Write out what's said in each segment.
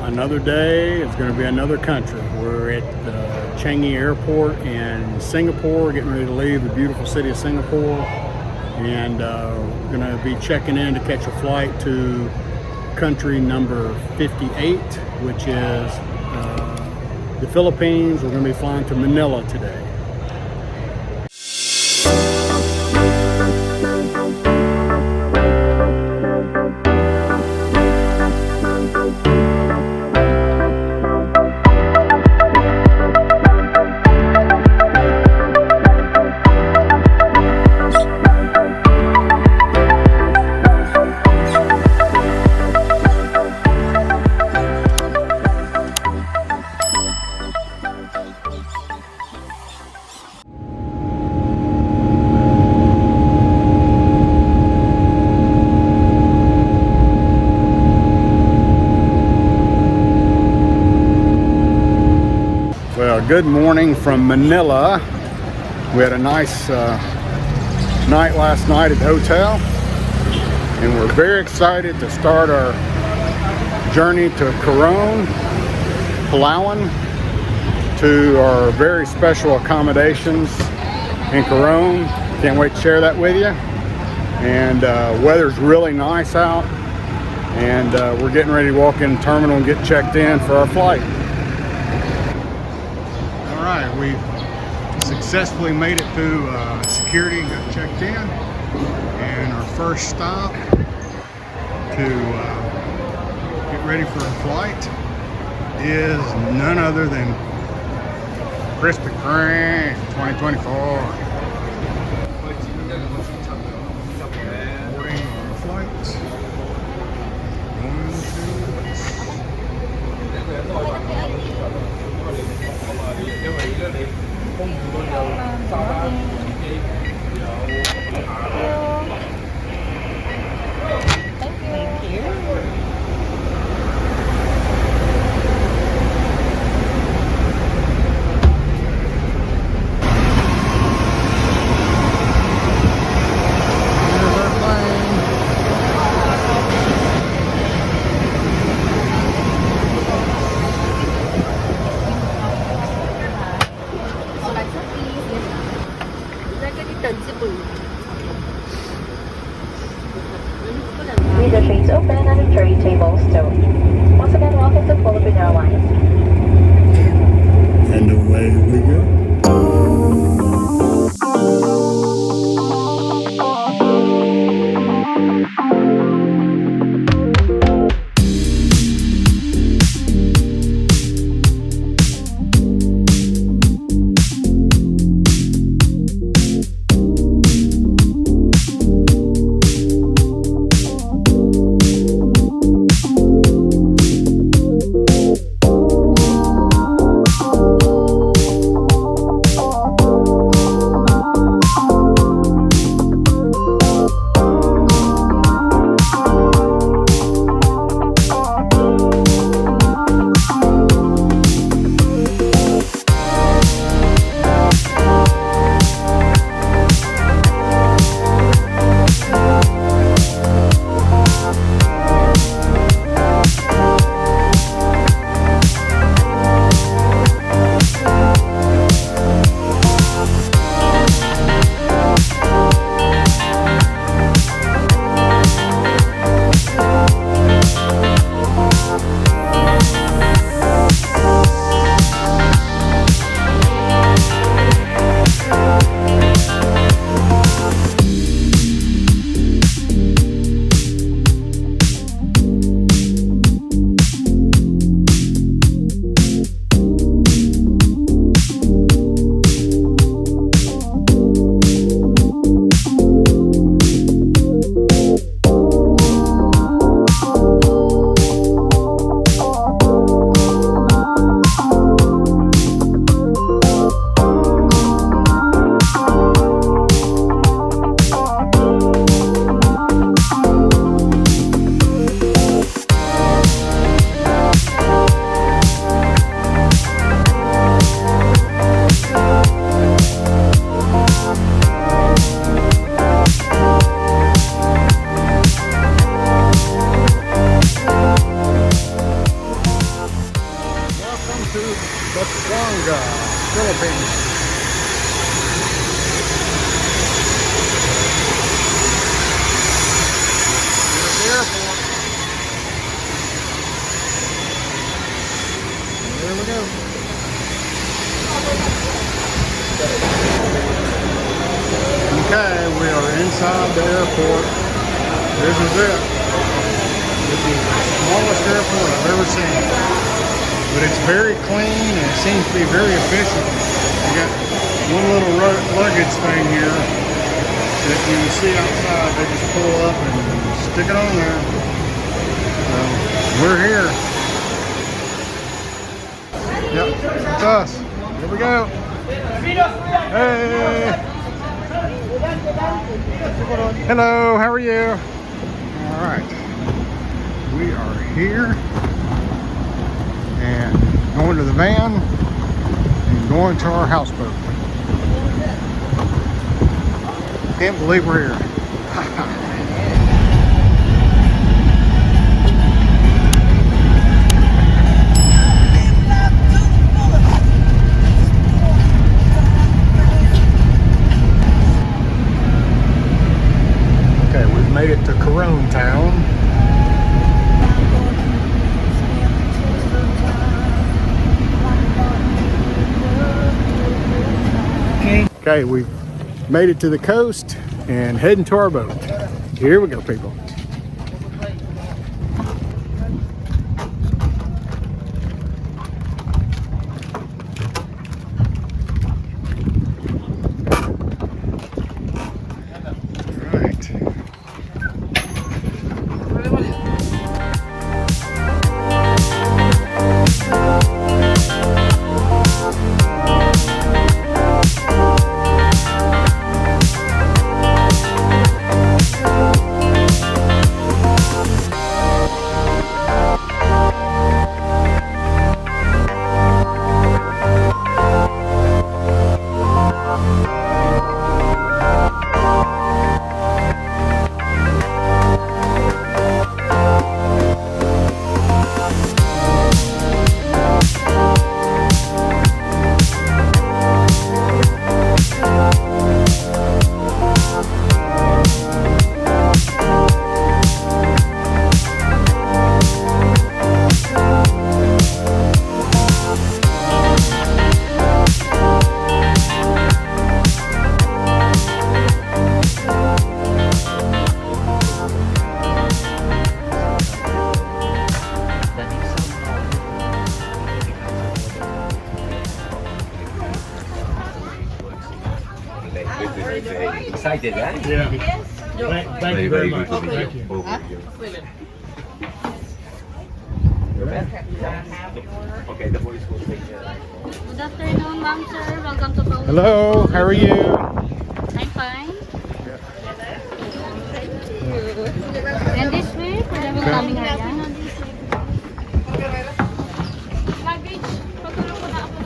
another day. It's going to be another country. We're at Changi Airport in Singapore, getting ready to leave the beautiful city of Singapore, and we're going to be checking in to catch a flight to country number 58, which is the Philippines. We're going to be flying to Manila today. Well, good morning from Manila. We had a nice night last night at the hotel, and we're very excited to start our journey to Coron Palawan, to our very special accommodations in Coron. Can't wait to share that with you. And weather's really nice out, and we're getting ready to walk in the terminal and get checked in for our flight. Alright, we successfully made it through security and got checked in, and our first stop to get ready for our flight is none other than Krispy Kreme 2024. Boarding our flight. Pampanga, Philippines. Here's the airport. There we go. Okay, we are inside the airport. This is it. This is the smallest airport I've ever seen. But it's very clean and it seems to be very efficient. You got one little luggage thing here that you can see outside. They just pull up and stick it on there. So we're here. Yep, it's us. Here we go. Hey. Hello, how are you? All right. We are here and going to the van and going to our houseboat. Can't believe we're here. Okay, we've made it to Coron town. Okay, we've made it to the coast and heading to our boat. Here we go, people. Excited, right? Yeah. Thank you very much. Thank Thank you. you. Okay, the boys will take care. Good afternoon, ma'am, sir. Welcome to Coron. Hello, how are you? I'm fine. And this way, for the coming area. Luggage. Patulong ko na ako.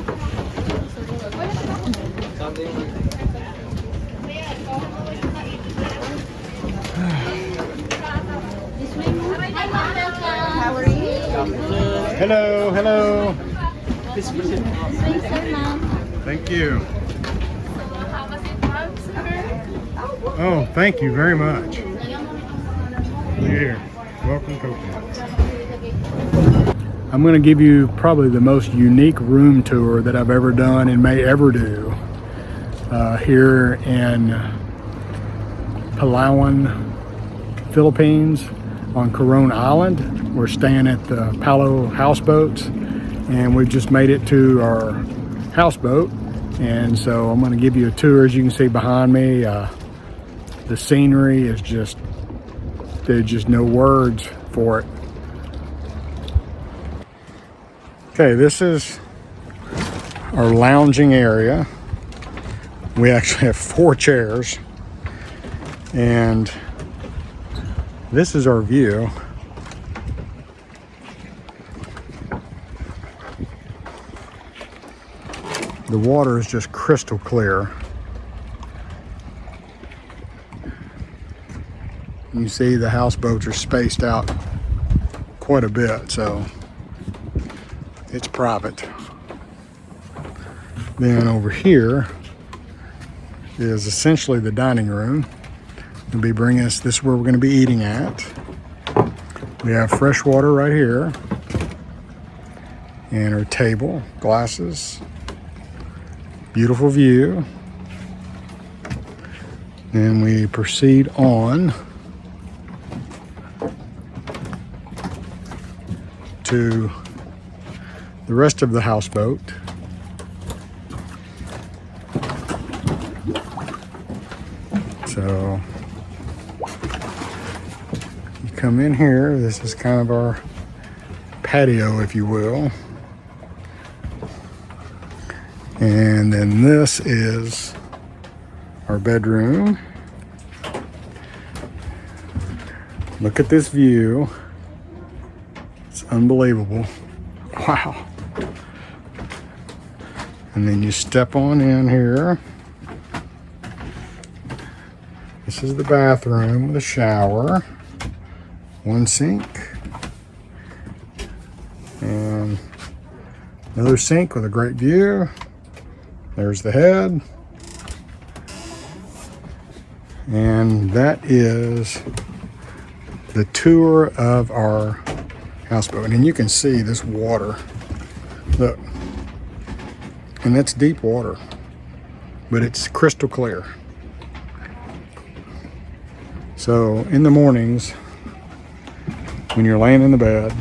This way, ma'am. Hi, ma'am. How are you? Hello, hello. This way, sir, ma'am. Thank you. Oh, thank you very much. Here, welcome, coconuts. I'm going to give you probably the most unique room tour that I've ever done and may ever do here in Palawan, Philippines on Coron Island. We're staying at the Palo Houseboats and we've just made it to our houseboat, and so I'm going to give you a tour. As you can see behind me, the scenery is just, there's just no words for it. Okay, this is our lounging area. We actually have 4 chairs, and this is our view. The water is just crystal clear. You see the houseboats are spaced out quite a bit, so it's private. Then over here is essentially the dining room. They'll be bringing us, this is where we're going to be eating at. We have fresh water right here. And our table, glasses. Beautiful view. Then we proceed on to the rest of the houseboat. So you come in here, this is kind of our patio, if you will. And then this is our bedroom. Look at this view. It's unbelievable. Wow. And then you step on in here. This is the bathroom with a shower, one sink, and another sink with a great view. There's the head. And that is the tour of our houseboat. And you can see this water. Look. And that's deep water, but it's crystal clear. So in the mornings, when you're laying in the bed,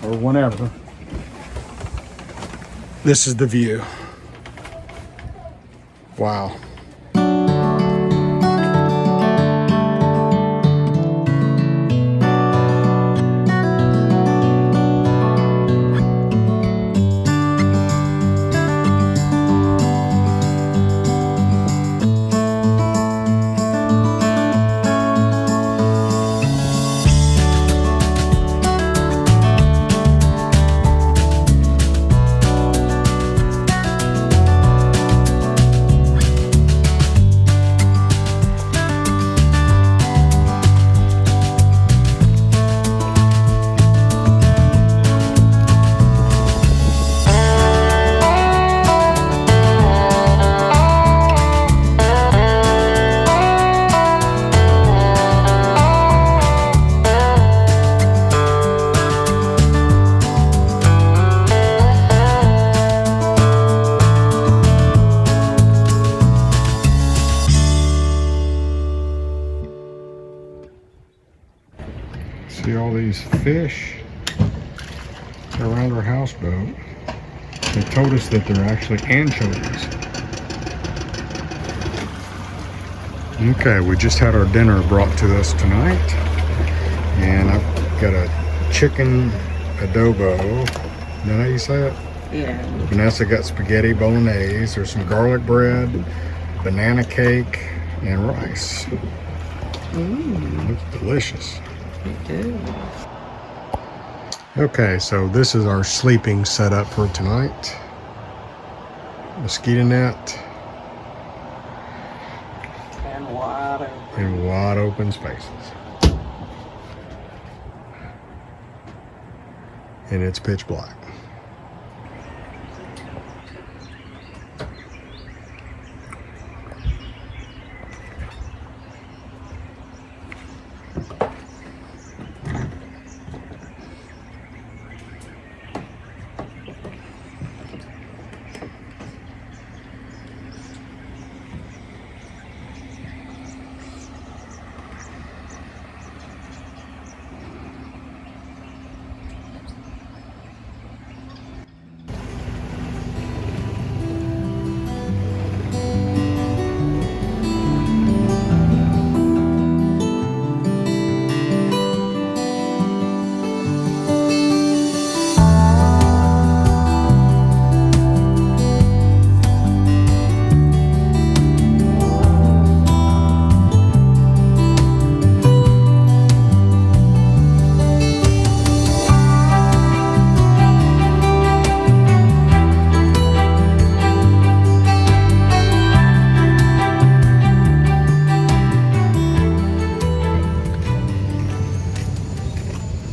or whenever, this is the view. Wow. See all these fish around our houseboat. They told us that they're actually anchovies. Okay, we just had our dinner brought to us tonight. And I've got a chicken adobo. Is that how you say it? Yeah. Vanessa got spaghetti bolognese. There's some garlic bread, banana cake, and rice. Looks delicious. Okay, so this is our sleeping setup for tonight. Mosquito net And water. and wide open spaces. And it's pitch black.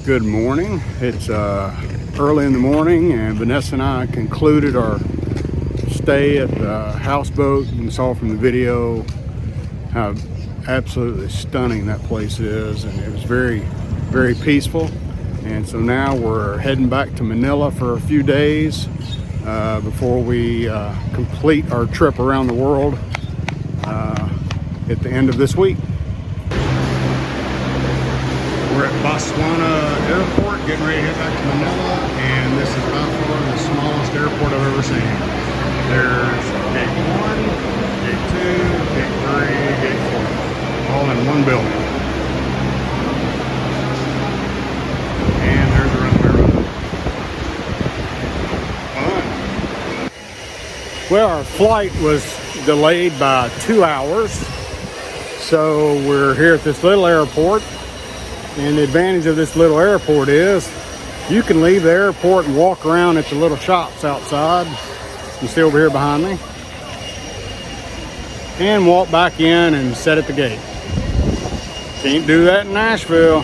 Good morning. It's early in the morning, and Vanessa and I concluded our stay at the Houseboat. You saw from the video how absolutely stunning that place is, and it was very, very peaceful. And so now we're heading back to Manila for a few days before we complete our trip around the world at the end of this week. We're at Botswana Airport, getting ready to head back to Manila, and this is by far the smallest airport I've ever seen. There's gate 1, gate 2, gate 3, gate 4, all in one building. And there's the runway road. Fun. Well, our flight was delayed by 2 hours, so we're here at this little airport. And the advantage of this little airport is you can leave the airport and walk around at the little shops outside. You see over here behind me. And walk back in and sit at the gate. Can't do that in Nashville.